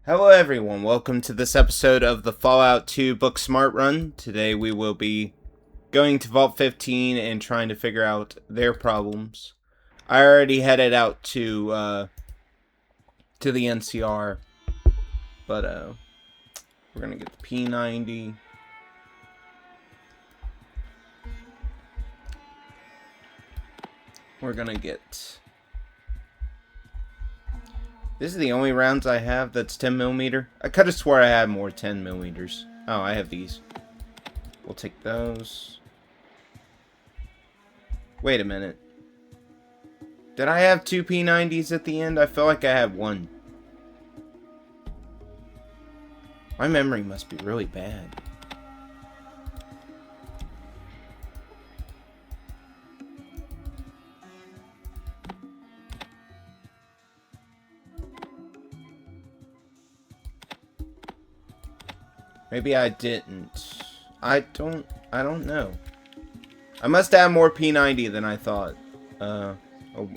Hello everyone, welcome to this episode of the Fallout 2 Booksmart run. Today we will be going to Vault 15 and trying to figure out their problems. I already headed out to the NCR, but we're gonna get the P90. We're gonna get... This is the only rounds I have that's 10mm. I could have swore I had more 10mm. Oh, I have these. We'll take those. Wait a minute. Did I have two P90s at the end? I feel like I had one. My memory must be really bad. Maybe I didn't. I don't know. I must have more P90 than I thought.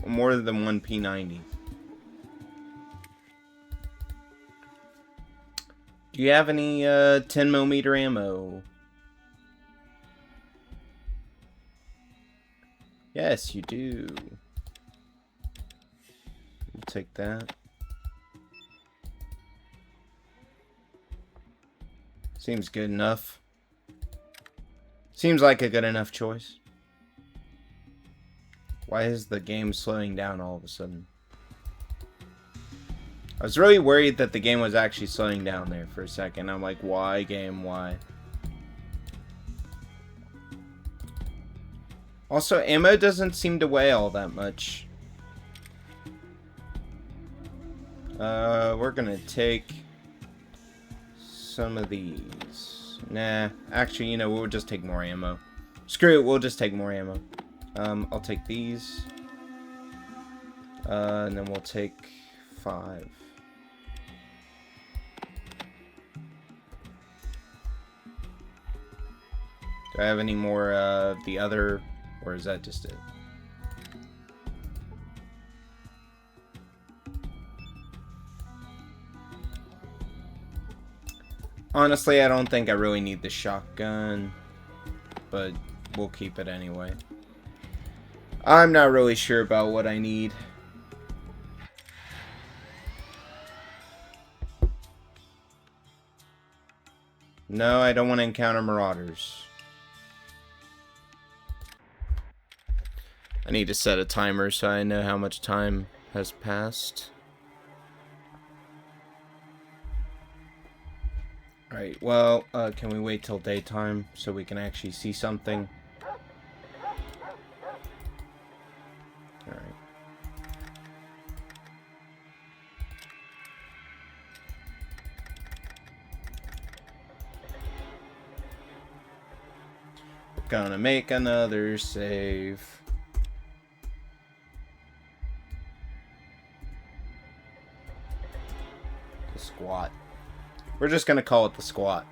More than one P90. Do you have any 10mm ammo? Yes, you do. We'll take that. Seems good enough. Seems like a good enough choice. Why is the game slowing down all of a sudden? I was really worried that the game was actually slowing down there for a second. I'm like, why, game, why? Also, ammo doesn't seem to weigh all that much. We're gonna take some of these. Nah, actually, you know, we'll just take more ammo. Screw it, we'll just take more ammo. I'll take these. And then we'll take 5. Do I have any more of the other, or is that just it? Honestly, I don't think I really need the shotgun, but we'll keep it anyway. I'm not really sure about what I need. No, I don't want to encounter marauders. I need to set a timer so I know how much time has passed. Alright, well, can we wait till daytime so we can actually see something? Alright. We're gonna make another save. The squat. We're just gonna call it the squat.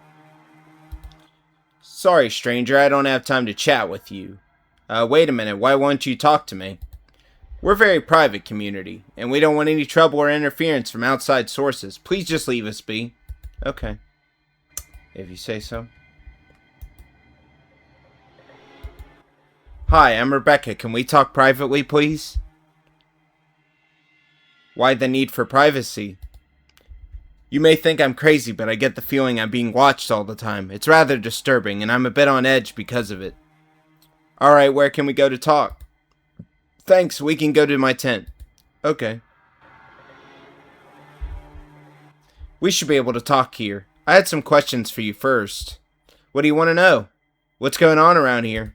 Sorry, stranger, I don't have time to chat with you. Wait a minute, why won't you talk to me? We're a very private community, and we don't want any trouble or interference from outside sources. Please just leave us be. Okay. If you say so. Hi, I'm Rebecca. Can we talk privately, please? Why the need for privacy? You may think I'm crazy, but I get the feeling I'm being watched all the time. It's rather disturbing, and I'm a bit on edge because of it. Alright, where can we go to talk? Thanks, we can go to my tent. Okay. We should be able to talk here. I had some questions for you first. What do you want to know? What's going on around here?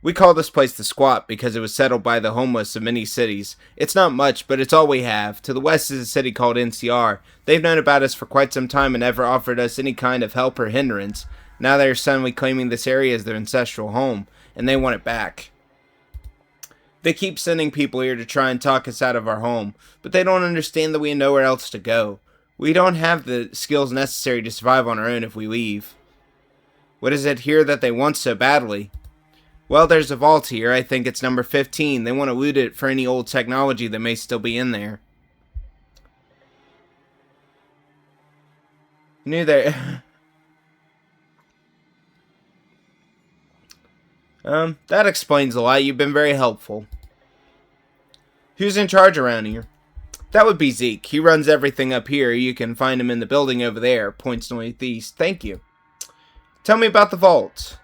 We call this place the Squat because it was settled by the homeless of many cities. It's not much, but it's all we have. To the west is a city called NCR. They've known about us for quite some time and never offered us any kind of help or hindrance. Now they're suddenly claiming this area as their ancestral home, and they want it back. They keep sending people here to try and talk us out of our home, but they don't understand that we have nowhere else to go. We don't have the skills necessary to survive on our own if we leave. What is it here that they want so badly? Well, there's a vault here. I think it's number 15. They want to loot it for any old technology that may still be in there. Knew there. That explains a lot. You've been very helpful. Who's in charge around here? That would be Zeke. He runs everything up here. You can find him in the building over there. Points northeast. Thank you. Tell me about the vault.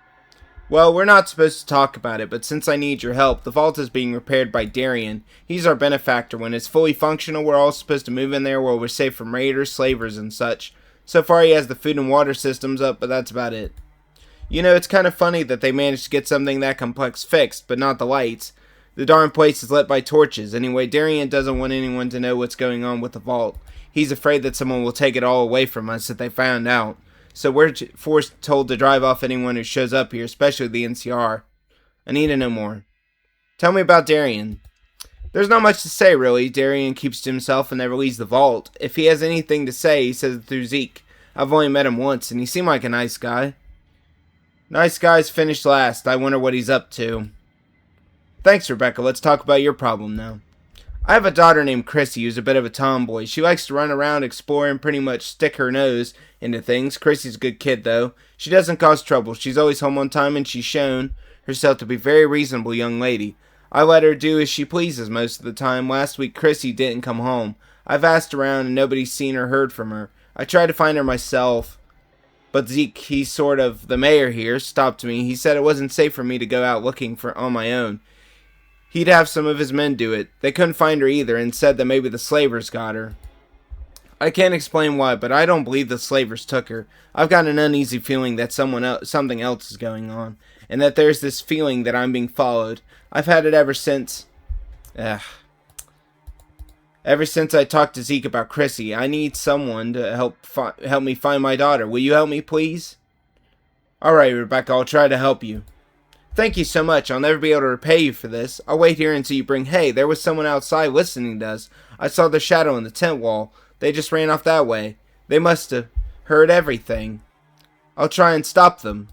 Well, we're not supposed to talk about it, but since I need your help, the vault is being repaired by Darion. He's our benefactor. When it's fully functional, we're all supposed to move in there where we're safe from raiders, slavers, and such. So far, he has the food and water systems up, but that's about it. You know, it's kind of funny that they managed to get something that complex fixed, but not the lights. The darn place is lit by torches. Anyway, Darion doesn't want anyone to know what's going on with the vault. He's afraid that someone will take it all away from us if they found out. So we're told to drive off anyone who shows up here, especially the NCR. I need to know more. Tell me about Darion. There's not much to say, really. Darion keeps to himself and never leaves the vault. If he has anything to say, he says it through Zeke. I've only met him once, and he seemed like a nice guy. Nice guys finish last. I wonder what he's up to. Thanks, Rebecca. Let's talk about your problem now. I have a daughter named Chrissy who's a bit of a tomboy. She likes to run around, explore, and pretty much stick her nose into things. Chrissy's a good kid, though. She doesn't cause trouble. She's always home on time, and she's shown herself to be a very reasonable young lady. I let her do as she pleases most of the time. Last week, Chrissy didn't come home. I've asked around, and nobody's seen or heard from her. I tried to find her myself, but Zeke, he's sort of the mayor here, stopped me. He said it wasn't safe for me to go out looking for on my own. He'd have some of his men do it. They couldn't find her either and said that maybe the slavers got her. I can't explain why, but I don't believe the slavers took her. I've got an uneasy feeling that something else is going on, and that there's this feeling that I'm being followed. I've had it ever since... Ever since I talked to Zeke about Chrissy. I need someone to help me find my daughter. Will you help me, please? Alright, Rebecca, I'll try to help you. Thank you so much. I'll never be able to repay you for this. I'll wait here until you bring... Hey, there was someone outside listening to us. I saw their shadow in the tent wall. They just ran off that way. They must have heard everything. I'll try and stop them.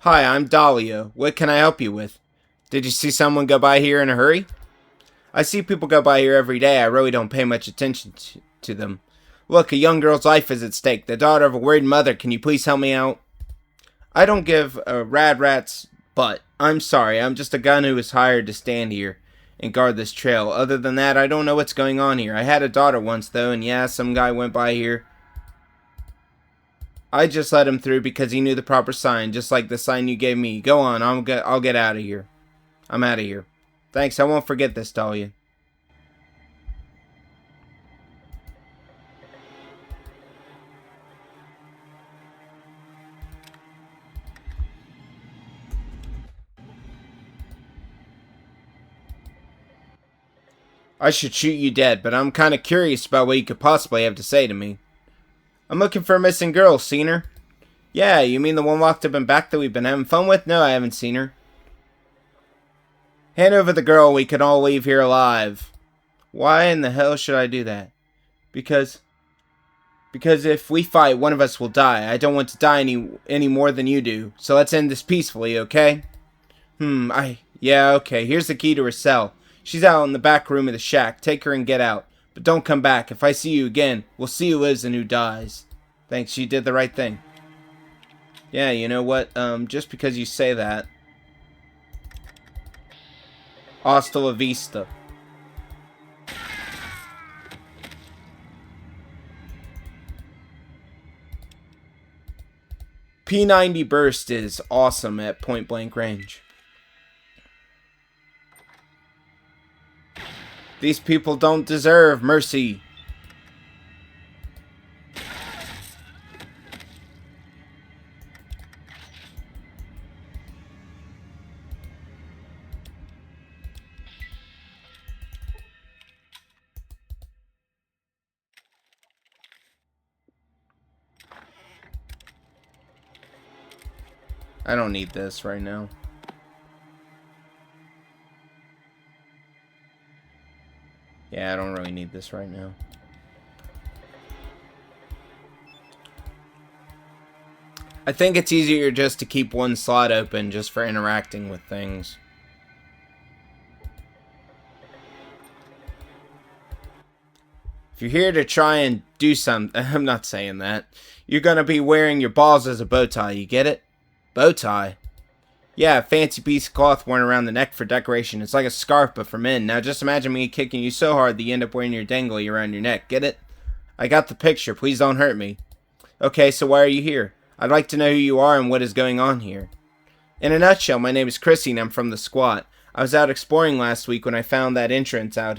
Hi, I'm Dahlia. What can I help you with? Did you see someone go by here in a hurry? I see people go by here every day. I really don't pay much attention to them. Look, a young girl's life is at stake. The daughter of a worried mother. Can you please help me out? I don't give a rat's butt. I'm sorry. I'm just a gun who was hired to stand here and guard this trail. Other than that, I don't know what's going on here. I had a daughter once, though, and yeah, some guy went by here. I just let him through because he knew the proper sign, just like the sign you gave me. Go on. I'll get out of here. I'm out of here. Thanks, I won't forget this, Dahlia. I should shoot you dead, but I'm kind of curious about what you could possibly have to say to me. I'm looking for a missing girl. Seen her? Yeah, you mean the one locked up and back that we've been having fun with? No, I haven't seen her. Hand over the girl. We can all leave here alive. Why in the hell should I do that? Because if we fight, one of us will die. I don't want to die any more than you do. So let's end this peacefully, okay? Yeah, okay. Here's the key to her cell. She's out in the back room of the shack. Take her and get out. But don't come back. If I see you again, we'll see who lives and who dies. Thanks, you did the right thing. Yeah, you know what? Just because you say that. Hasta la vista. P90 burst is awesome at point blank range. These people don't deserve mercy. I don't need this right now. Yeah, I don't really need this right now. I think it's easier just to keep one slot open just for interacting with things. If you're here to try and do something, I'm not saying that. You're gonna be wearing your balls as a bow tie, you get it? Bow tie? Yeah, a fancy piece of cloth worn around the neck for decoration. It's like a scarf, but for men. Now just imagine me kicking you so hard that you end up wearing your dangly around your neck, get it? I got the picture, please don't hurt me. Okay, so why are you here? I'd like to know who you are and what is going on here. In a nutshell, my name is Chrissy and I'm from the squat. I was out exploring last week when I found that entrance out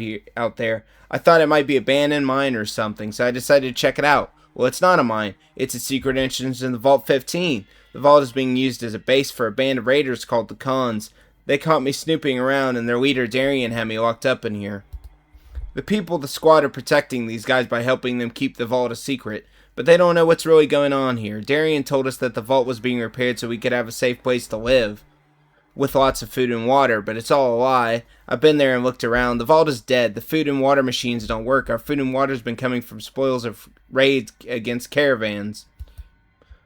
there. I thought it might be a abandoned mine or something, so I decided to check it out. Well, it's not a mine. It's a secret entrance in the Vault 15. The vault is being used as a base for a band of raiders called the Goons. They caught me snooping around and their leader Darion had me locked up in here. The people of the squad are protecting these guys by helping them keep the vault a secret, but they don't know what's really going on here. Darion told us that the vault was being repaired so we could have a safe place to live, with lots of food and water, but it's all a lie. I've been there and looked around. The vault is dead. The food and water machines don't work. Our food and water has been coming from spoils of raids against caravans.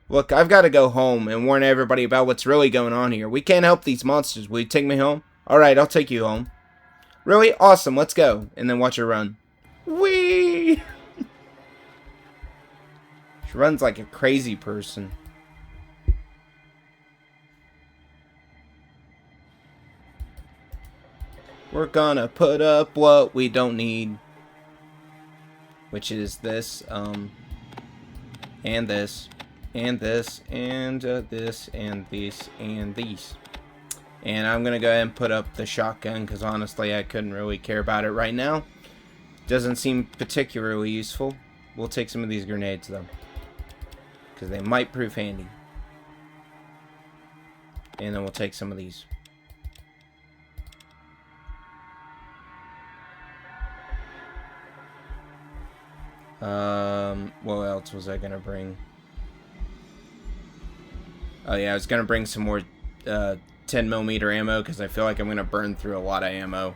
Look, I've got to go home and warn everybody about what's really going on here. We can't help these monsters. Will you take me home? Alright, I'll take you home. Really? Awesome, let's go. And then watch her run. Whee! She runs like a crazy person. We're gonna put up what we don't need. Which is this, and this, and this, and this, and these, and these. And I'm gonna go ahead and put up the shotgun, because honestly I couldn't really care about it right now. Doesn't seem particularly useful. We'll take some of these grenades though, because they might prove handy. And then we'll take some of these. What else was I gonna bring? Oh yeah, I was gonna bring some more 10mm ammo because I feel like I'm gonna burn through a lot of ammo.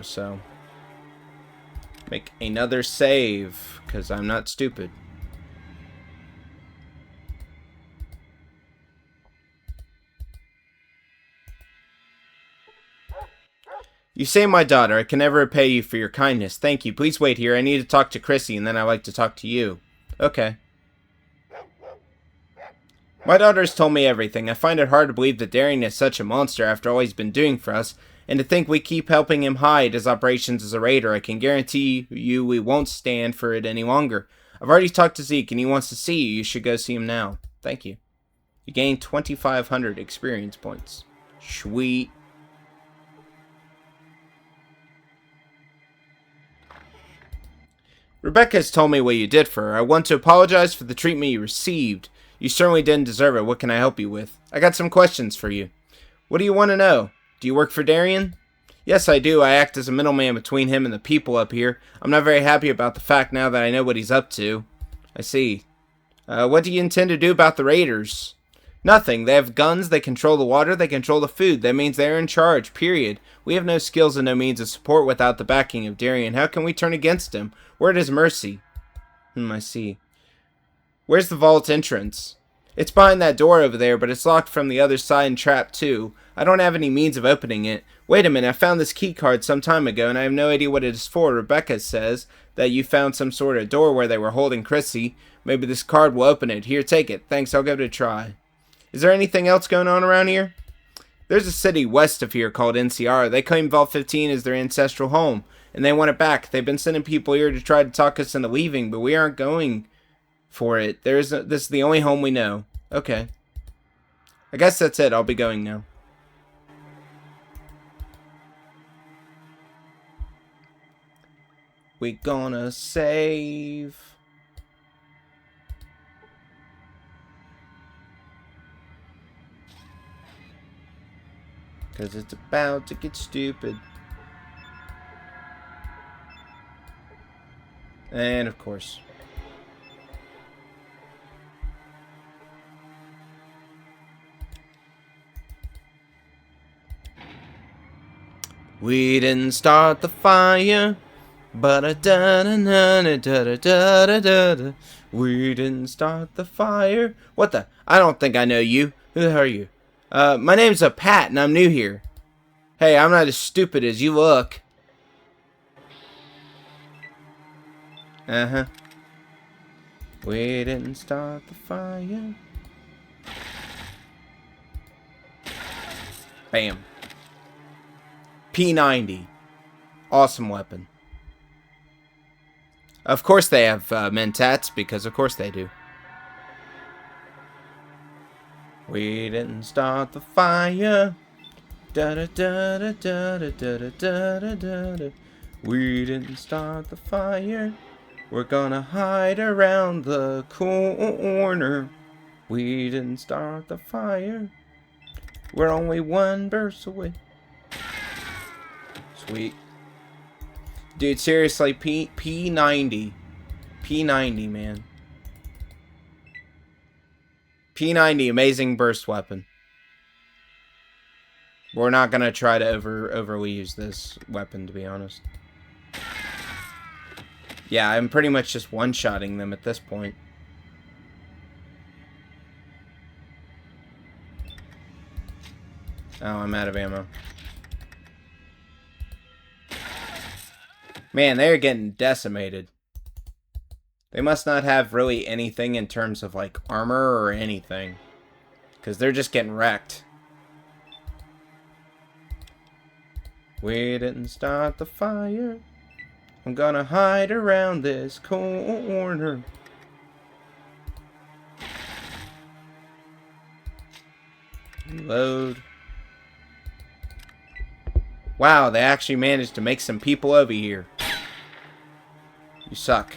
So make another save because I'm not stupid. You say my daughter. I can never repay you for your kindness. Thank you. Please wait here. I need to talk to Chrissy, and then I'd like to talk to you. Okay. My daughter has told me everything. I find it hard to believe that Darion is such a monster after all he's been doing for us, and to think we keep helping him hide his operations as a raider. I can guarantee you we won't stand for it any longer. I've already talked to Zeke, and he wants to see you. You should go see him now. Thank you. You gained 2,500 experience points. Sweet. Rebecca has told me what you did for her. I want to apologize for the treatment you received. You certainly didn't deserve it. What can I help you with? I got some questions for you. What do you want to know? Do you work for Darion? Yes, I do. I act as a middleman between him and the people up here. I'm not very happy about the fact now that I know what he's up to. I see. What do you intend to do about the raiders? Nothing. They have guns, they control the water, they control the food. That means they're in charge, period. We have no skills and no means of support without the backing of Darion. How can we turn against him? Where is mercy? I see. Where's the vault entrance? It's behind that door over there, but it's locked from the other side and trapped too. I don't have any means of opening it. Wait a minute, I found this key card some time ago, and I have no idea what it is for. Rebecca says that you found some sort of door where they were holding Chrissy. Maybe this card will open it. Here, take it. Thanks, I'll give it a try. Is there anything else going on around here? There's a city west of here called NCR. They claim Vault 15 is their ancestral home, and they want it back. They've been sending people here to try to talk us into leaving, but we aren't going for it. This is the only home we know. Okay. I guess that's it. I'll be going now. We gonna save. Because it's about to get stupid. And of course. We didn't start the fire, but we didn't start the fire. What the? I don't think I know you. Who are you? My name's Pat, and I'm new here. Hey, I'm not as stupid as you look. Uh-huh. We didn't start the fire. Bam. P90. Awesome weapon. Of course they have mentats, because of course they do. We didn't start the fire. Da da da da da da da da da da da. We didn't start the fire. We're gonna hide around the corner. We didn't start the fire. We're only one verse away. Sweet. Dude, seriously, P90. P90, man. P90, amazing burst weapon. We're not gonna try to overly use this weapon, to be honest. Yeah, I'm pretty much just one-shotting them at this point. Oh, I'm out of ammo. Man, they're getting decimated. They must not have really anything in terms of, like, armor or anything. Because they're just getting wrecked. We didn't start the fire. I'm gonna hide around this corner. Reload. Wow, they actually managed to make some people over here. You suck.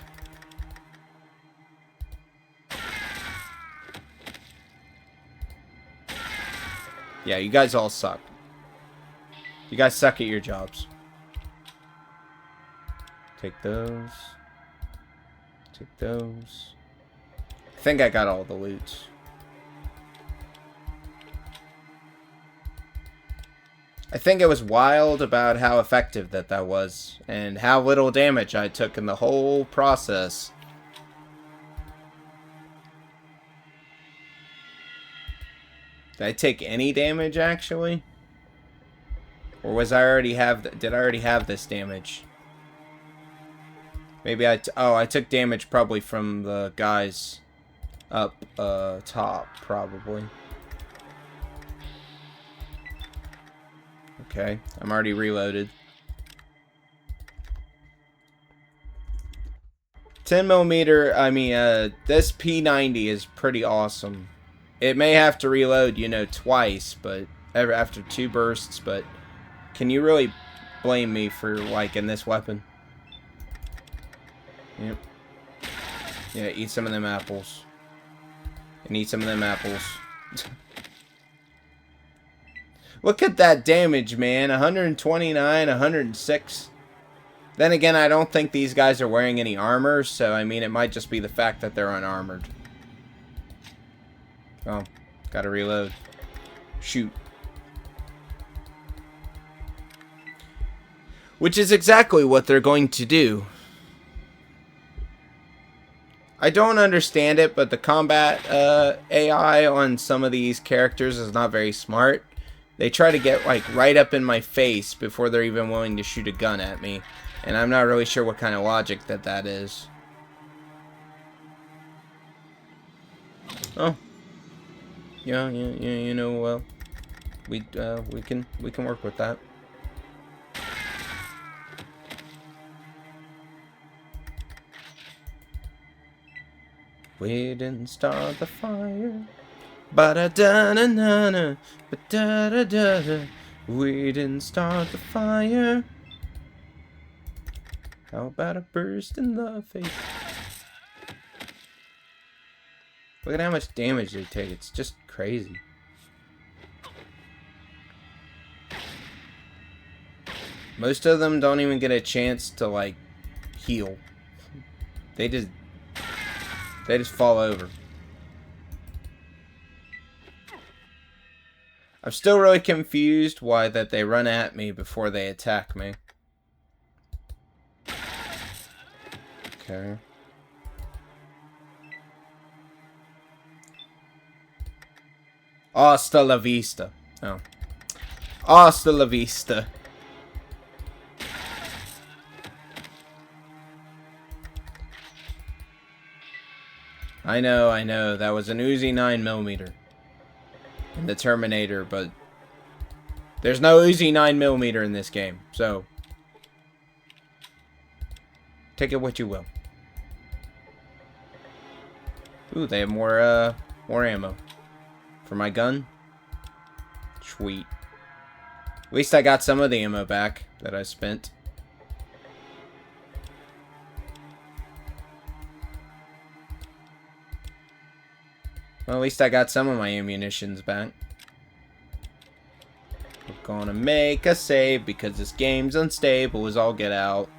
Yeah, you guys all suck. You guys suck at your jobs. Take those. Take those. I think I got all the loot. I think it was wild about how effective that was, and how little damage I took in the whole process. Did I take any damage, actually? Or was I already have... Did I already have this damage? Maybe I took damage probably from the guys up top, probably. Okay, I'm already reloaded. 10mm, I mean, this P90 is pretty awesome. It may have to reload, you know, twice, but after 2 bursts, but can you really blame me for liking this weapon? Yep. Yeah, eat some of them apples. And eat some of them apples. Look at that damage, man. 129, 106. Then again, I don't think these guys are wearing any armor, so I mean, it might just be the fact that they're unarmored. Oh, gotta reload. Shoot. Which is exactly what they're going to do. I don't understand it, but the combat AI on some of these characters is not very smart. They try to get, like, right up in my face before they're even willing to shoot a gun at me. And I'm not really sure what kind of logic that is. Oh. Yeah, you know, well, we can work with that. We didn't start the fire. Ba-da-da-na-na-na, ba-da-da-da-da. We didn't start the fire. How about a burst in the face? Look at how much damage they take. It's just crazy. Most of them don't even get a chance to, like, heal. They just fall over. I'm still really confused why that they run at me before they attack me. Okay. Hasta la vista. Oh. Hasta la vista. I know. That was an Uzi 9mm. In the Terminator, but there's no Uzi 9mm in this game, so take it what you will. Ooh, they have more ammo for my gun. Sweet. At least I got some of the ammo back that I spent. Well, at least I got some of my ammunitions back. We're gonna make a save because this game's unstable as all get out.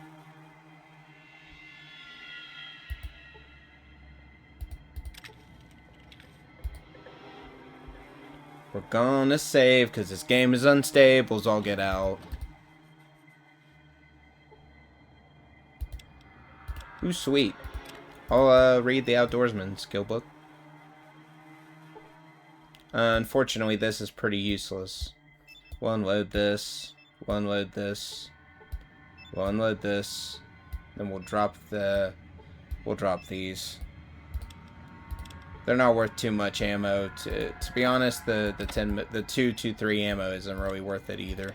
We're gonna save because this game is unstable as all get out. Ooh, sweet. I'll read the Outdoorsman skill book. Unfortunately, this is pretty useless. We'll unload this. We'll unload this. We'll unload this. Then we'll drop these. They're not worth too much ammo. To be honest, the 223 ammo isn't really worth it either.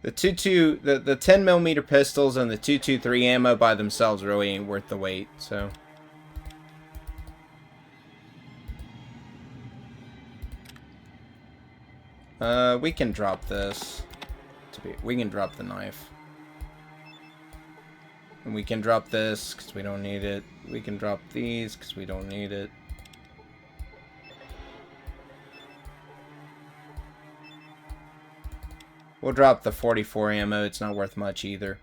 The 10mm pistols and the 223 ammo by themselves really ain't worth the wait, so. We can drop this. We can drop the knife. And we can drop this, because we don't need it. We can drop these, because we don't need it. We'll drop the 44 ammo. It's not worth much either.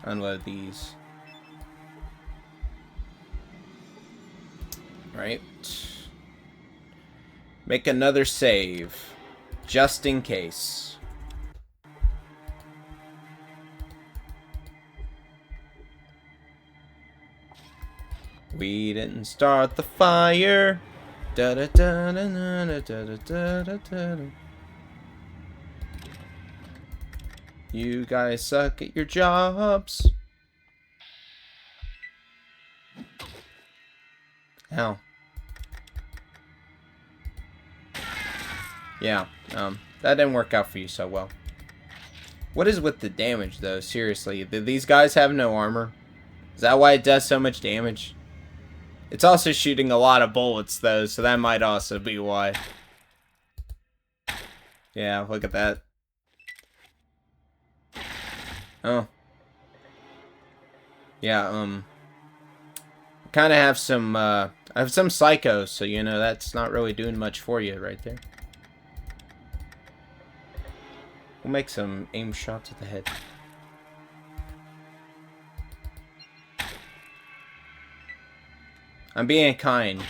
Unload these. Right. Make another save. Just in case. We didn't start the fire. Da da da da da da da da da. You guys suck at your jobs. Ow. Yeah, that didn't work out for you so well. What is with the damage, though? Seriously, did these guys have no armor? Is that why it does so much damage? It's also shooting a lot of bullets, though, so that might also be why. Yeah, look at that. Oh. Yeah, kind of have some, I have some psychos, so, you know, that's not really doing much for you right there. We'll make some aim shots at the head. I'm being kind.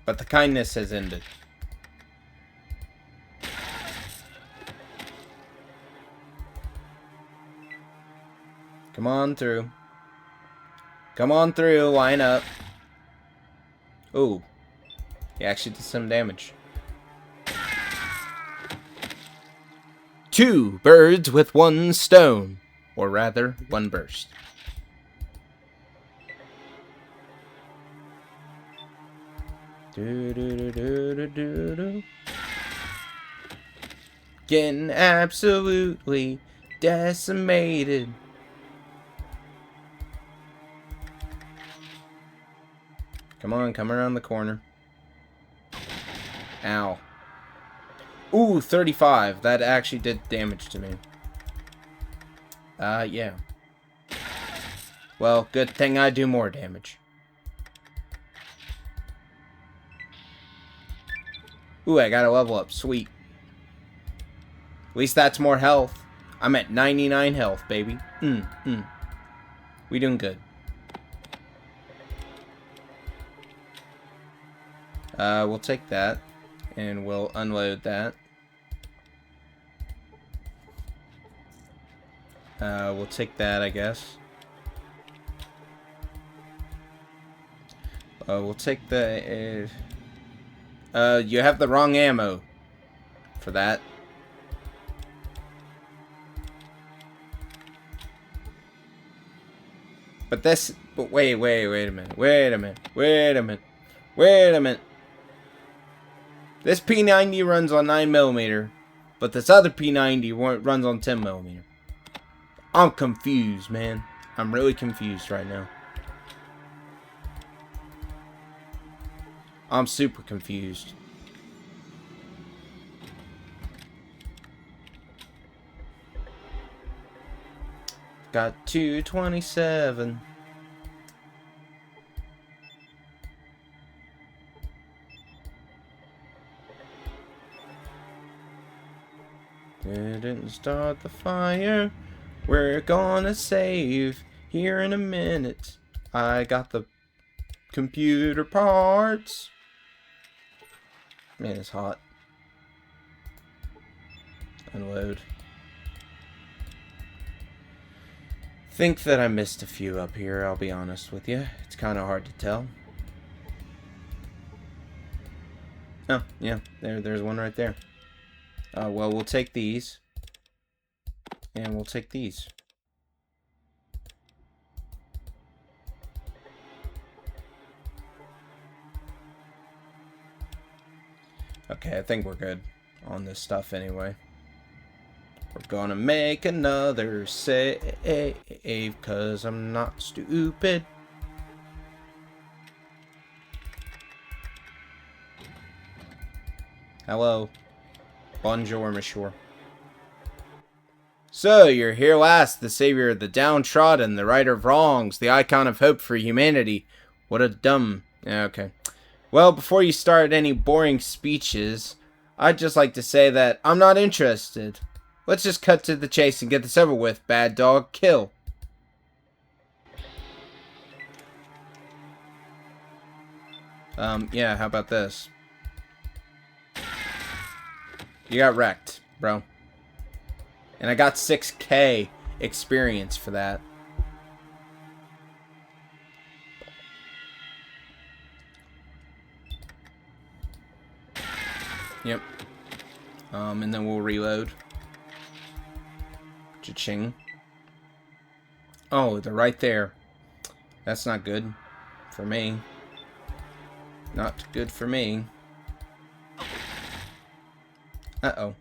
But the kindness has ended. Come on through. Come on through, line up. Ooh. He actually did some damage. 2 birds with 1 stone. Or rather, 1 burst. Getting absolutely decimated. Come on, come around the corner. Ow. Ooh, 35. That actually did damage to me. Yeah. Well, good thing I do more damage. Ooh, I got a level up. Sweet. At least that's more health. I'm at 99 health, baby. We doing good. We'll take that. And we'll unload that. We'll take that, I guess. We'll take the... you have the wrong ammo for that. But this... But wait a minute. Wait a minute. This P90 runs on 9mm, but this other P90 runs on 10mm. I'm confused, man. I'm really confused right now. I'm super confused. Got 227. Didn't start the fire. We're gonna save here in a minute. I got the computer parts. Man, it's hot. Unload. Think that I missed a few up here, I'll be honest with you. It's kind of hard to tell. Oh, yeah, there's one right there. Well, we'll take these. And we'll take these. Okay, I think we're good on this stuff anyway. We're gonna make another save, 'cause I'm not stupid. Hello. Bonjour, monsieur. So, you're here last, the savior of the downtrodden, the righter of wrongs, the icon of hope for humanity. What a dumb... Yeah, okay. Well, before you start any boring speeches, I'd just like to say that I'm not interested. Let's just cut to the chase and get this over with, bad dog. Kill. Yeah, how about this? You got wrecked, bro. And I got 6K experience for that. Yep. And then we'll reload. Cha-ching. Oh, they're right there. That's not good for me. Not good for me. Uh-oh.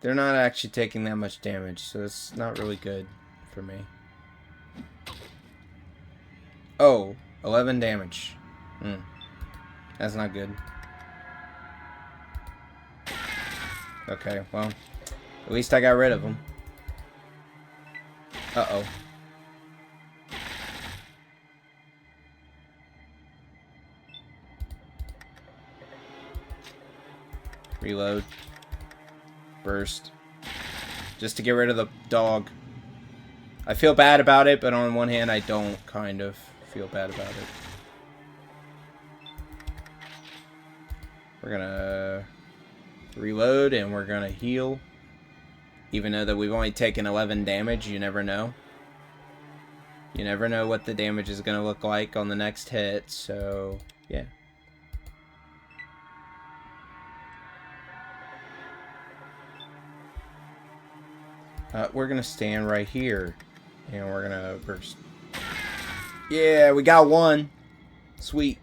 They're not actually taking that much damage, so it's not really good for me. Oh, 11 damage. That's not good. Okay, well, at least I got rid of them. Uh-oh. Reload. Burst. Just to get rid of the dog. I feel bad about it, but on one hand, I don't kind of feel bad about it. We're gonna reload and we're gonna heal. Even though that we've only taken 11 damage, you never know. You never know what the damage is gonna look like on the next hit, so yeah. We're gonna stand right here and we're gonna burst. Yeah, we got one. Sweet.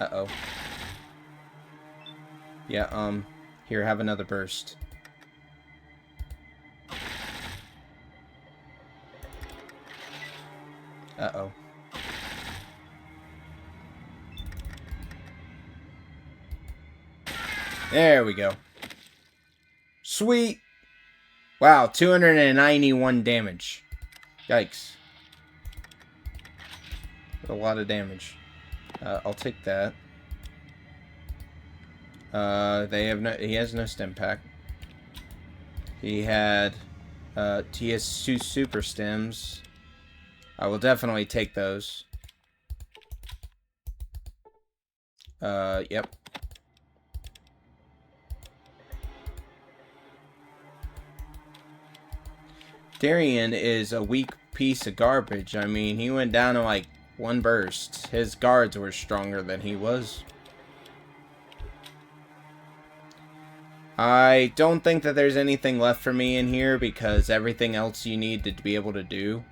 Uh-oh. Yeah, here, have another burst. Uh-oh. There we go. Sweet. Wow, 291 damage. Yikes. A lot of damage. I'll take that. He has no stim pack. He has two super stems. I will definitely take those. Yep. Darion is a weak piece of garbage. I mean, he went down in like one burst. His guards were stronger than he was. I don't think that there's anything left for me in here because everything else you need to be able to do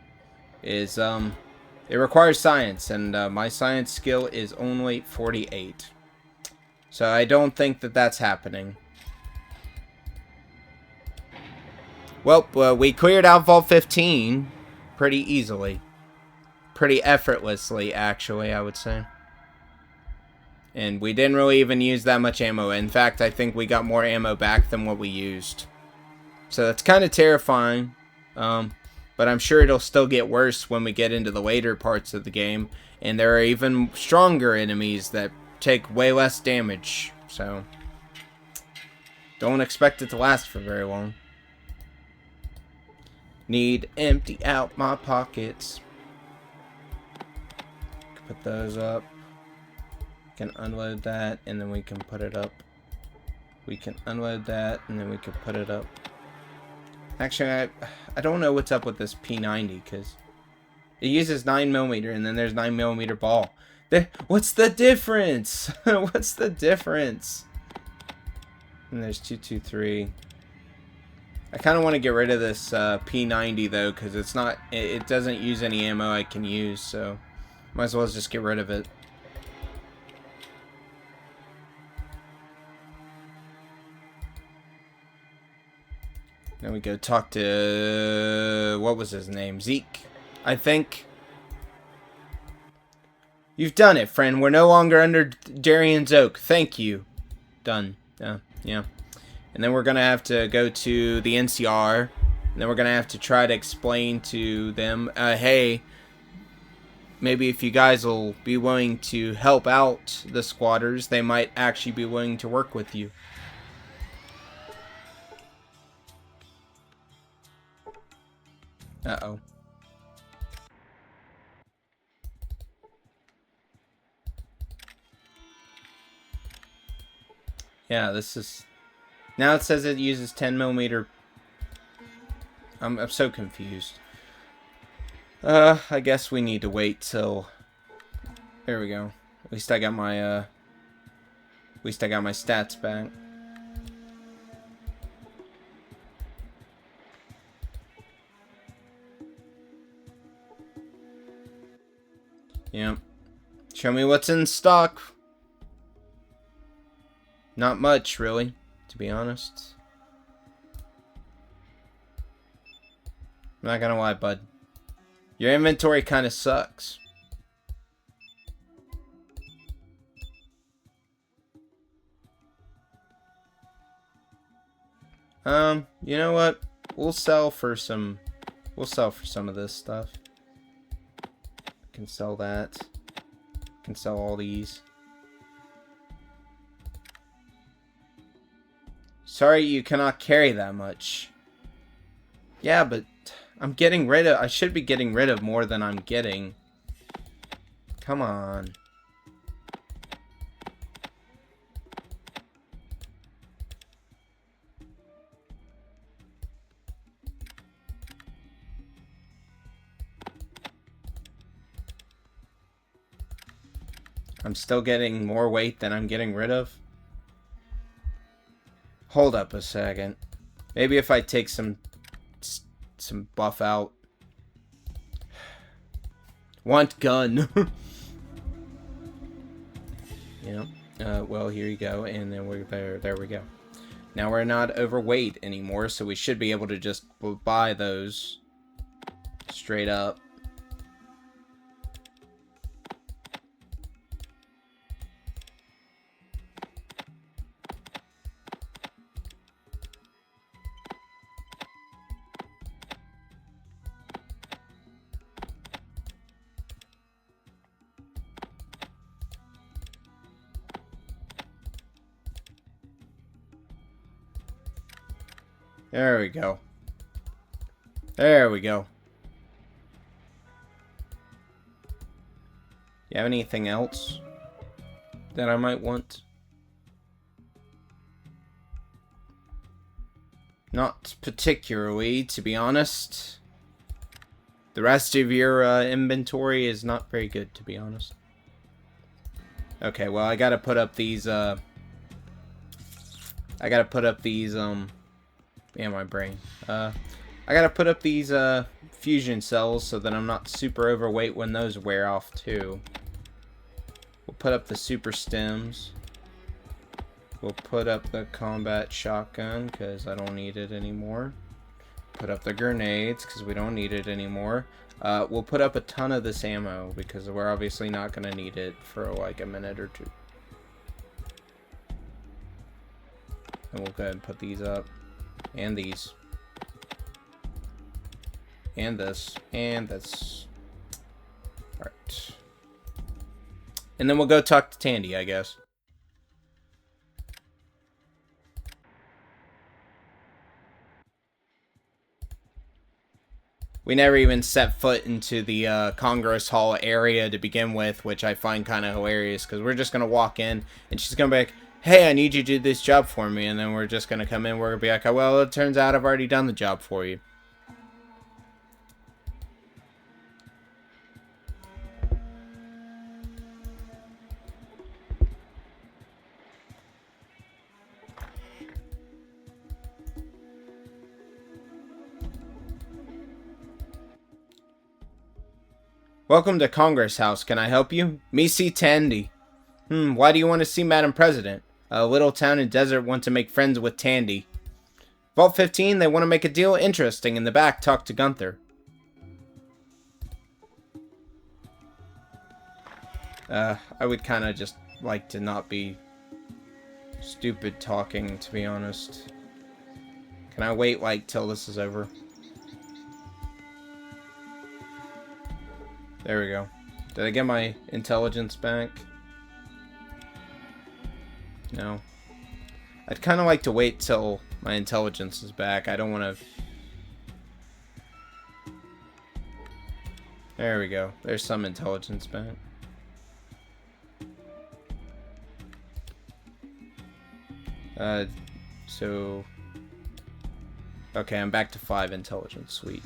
is, it requires science, and my science skill is only 48. So I don't think that that's happening. Well, we cleared out Vault 15 pretty easily. Pretty effortlessly, actually, I would say. And we didn't really even use that much ammo. In fact, I think we got more ammo back than what we used. So that's kind of terrifying. But I'm sure it'll still get worse when we get into the later parts of the game. And there are even stronger enemies that take way less damage. So don't expect it to last for very long. Need empty out my pockets. Put those up. Can unload that, and then we can put it up. We can unload that, and then we can put it up. Actually, I don't know what's up with this P90, because it uses 9mm, and then there's 9mm ball. What's the difference? What's the difference? And there's 223. I kind of want to get rid of this P90, though, because it's not. It doesn't use any ammo I can use, so might as well just get rid of it. Then we go talk to, what was his name? Zeke, I think. You've done it, friend. We're no longer under Darion's oak. Thank you. Done. Yeah. And then we're going to have to go to the NCR. And then we're going to have to try to explain to them, hey, maybe if you guys will be willing to help out the squatters, they might actually be willing to work with you. Uh-oh. Yeah, this is... Now it says it uses 10mm. I'm so confused. I guess we need to wait till... There we go. At least I got my, stats back. Yep. Show me what's in stock. Not much, really, to be honest. I'm not gonna lie, bud. Your inventory kind of sucks. You know what? We'll sell for some of this stuff. Can sell that. Can sell all these. Sorry you cannot carry that much. Yeah, but I'm getting rid of... I should be getting rid of more than I'm getting. Come on. I'm still getting more weight than I'm getting rid of. Hold up a second. Maybe if I take some buff out. Want gun. Yeah. Well, here you go, and then we're there. There we go. Now we're not overweight anymore, so we should be able to just buy those straight up. There we go. There we go. You have anything else that I might want? Not particularly, to be honest. The rest of your inventory is not very good, to be honest. Okay, well, I gotta put up these, yeah, my brain. I gotta put up these, fusion cells so that I'm not super overweight when those wear off, too. We'll put up the super stems. We'll put up the combat shotgun, because I don't need it anymore. Put up the grenades, because we don't need it anymore. We'll put up a ton of this ammo, because we're obviously not going to need it for like a minute or two. And we'll go ahead and put these up. And these. And this. And this. Alright. And then we'll go talk to Tandy, I guess. We never even set foot into the Congress Hall area to begin with, which I find kind of hilarious, because we're just going to walk in, and she's going to be like, hey, I need you to do this job for me, and then we're just going to come in, we're going to be like, oh, well, it turns out I've already done the job for you. Welcome to Congress House. Can I help you? Me see Tandy. Why do you want to see Madam President? A little town and desert want to make friends with Tandy. Vault 15, they want to make a deal interesting. In the back, talk to Gunther. I would kind of just like to not be stupid talking, to be honest. Can I wait, like, till this is over? There we go. Did I get my intelligence back? No. I'd kind of like to wait till my intelligence is back. I don't want to... There we go. There's some intelligence back. So... Okay, I'm back to 5 intelligence. Sweet.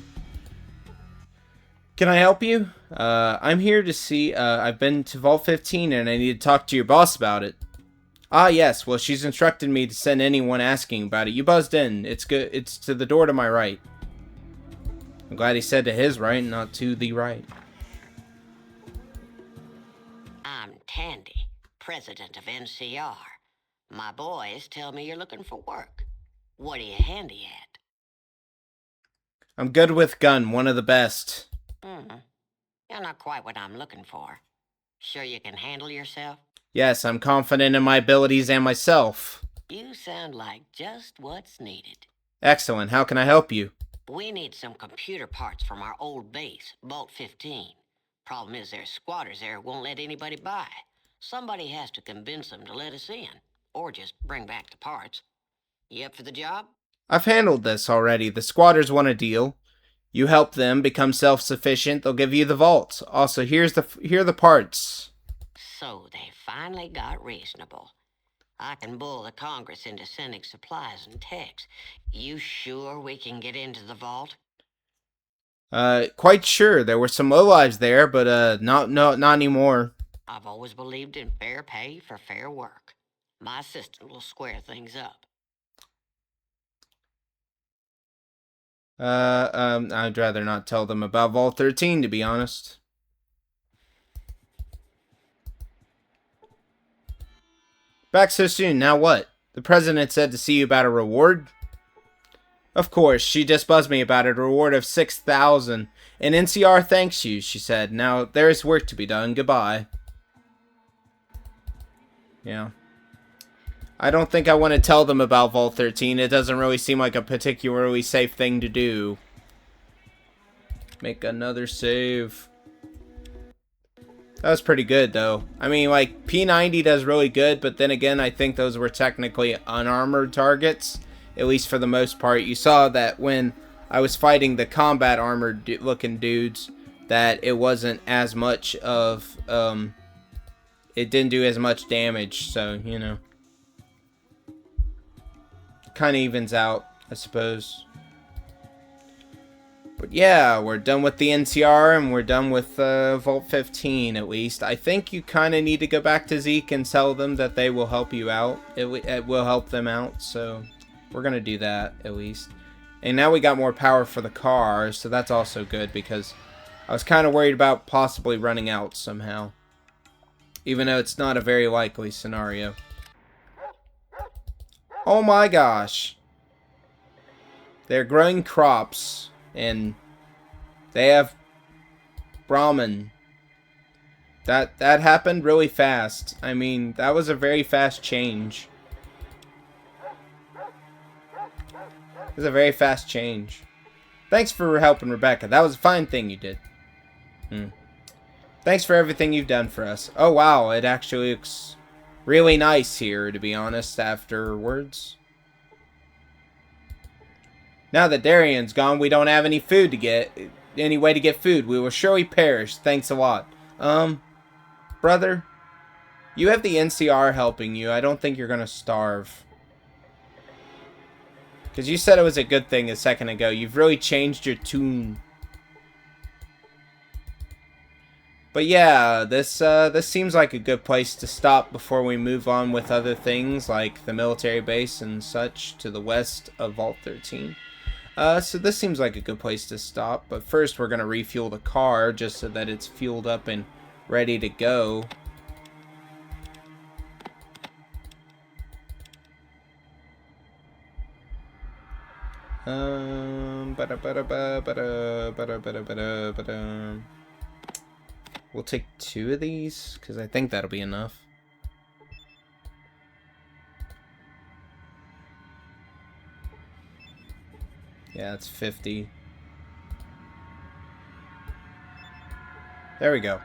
Can I help you? I'm here to see, I've been to Vault 15 and I need to talk to your boss about it. Ah, yes. Well, she's instructed me to send anyone asking about it. You buzzed in. It's good. It's to the door to my right. I'm glad he said to his right, not to the right. I'm Tandy, president of NCR. My boys tell me you're looking for work. What are you handy at? I'm good with gun, one of the best. You're not quite what I'm looking for. Sure you can handle yourself? Yes, I'm confident in my abilities and myself. You sound like just what's needed. Excellent. How can I help you? We need some computer parts from our old base, Vault 15. Problem is there's squatters there who won't let anybody by. Somebody has to convince them to let us in, or just bring back the parts. You up for the job? I've handled this already. The squatters want a deal. You help them become self-sufficient, they'll give you the vault. Also, here are the parts. So they finally got reasonable. I can bull the Congress into sending supplies and techs. You sure we can get into the vault? Quite sure. There were some lowlives there, but not anymore. I've always believed in fair pay for fair work. My assistant will square things up. I'd rather not tell them about Vault 13, to be honest. Back so soon, now what? The president said to see you about a reward? Of course, she just buzzed me about it, a reward of 6,000. And NCR thanks you, she said. Now, there is work to be done. Goodbye. Yeah. I don't think I want to tell them about Vault 13. It doesn't really seem like a particularly safe thing to do. Make another save. That was pretty good, though. I mean, like, P90 does really good, but then again, I think those were technically unarmored targets. at least for the most part. You saw that when I was fighting the combat armored looking dudes, that it wasn't as much of, it didn't do as much damage, so, you know. Kind of evens out, I suppose. But yeah, we're done with the NCR, and we're done with Vault 15, at least. I think you kind of need to go back to Zeke and tell them that they will help you out. It will help them out, so we're going to do that, at least. And now we got more power for the car, so that's also good, because I was kind of worried about possibly running out somehow. Even though it's not a very likely scenario. Oh my gosh. They're growing crops. And they have Brahmin. That happened really fast. I mean, that was a very fast change. It was a very fast change. Thanks for helping, Rebecca. That was a fine thing you did. Thanks for everything you've done for us. Oh wow, it actually looks really nice here, to be honest, afterwards. Now that Darion's gone, we don't have any food to get. Any way to get food. We will surely perish. Thanks a lot. Brother, you have the NCR helping you. I don't think you're gonna starve. Because you said it was a good thing a second ago. You've really changed your tune. But yeah, this seems like a good place to stop before we move on with other things like the military base and such to the west of Vault 13. So this seems like a good place to stop, but first we're going to refuel the car just so that it's fueled up and ready to go. We'll take 2 of these, because I think that'll be enough. Yeah, it's 50. There we go.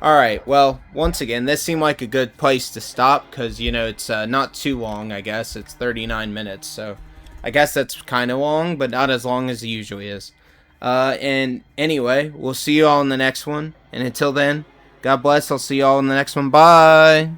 Alright, well, once again, this seemed like a good place to stop, because, you know, it's not too long, I guess. It's 39 minutes, so I guess that's kind of long, but not as long as it usually is. And anyway, we'll see you all in the next one, and until then, God bless, I'll see you all in the next one. Bye!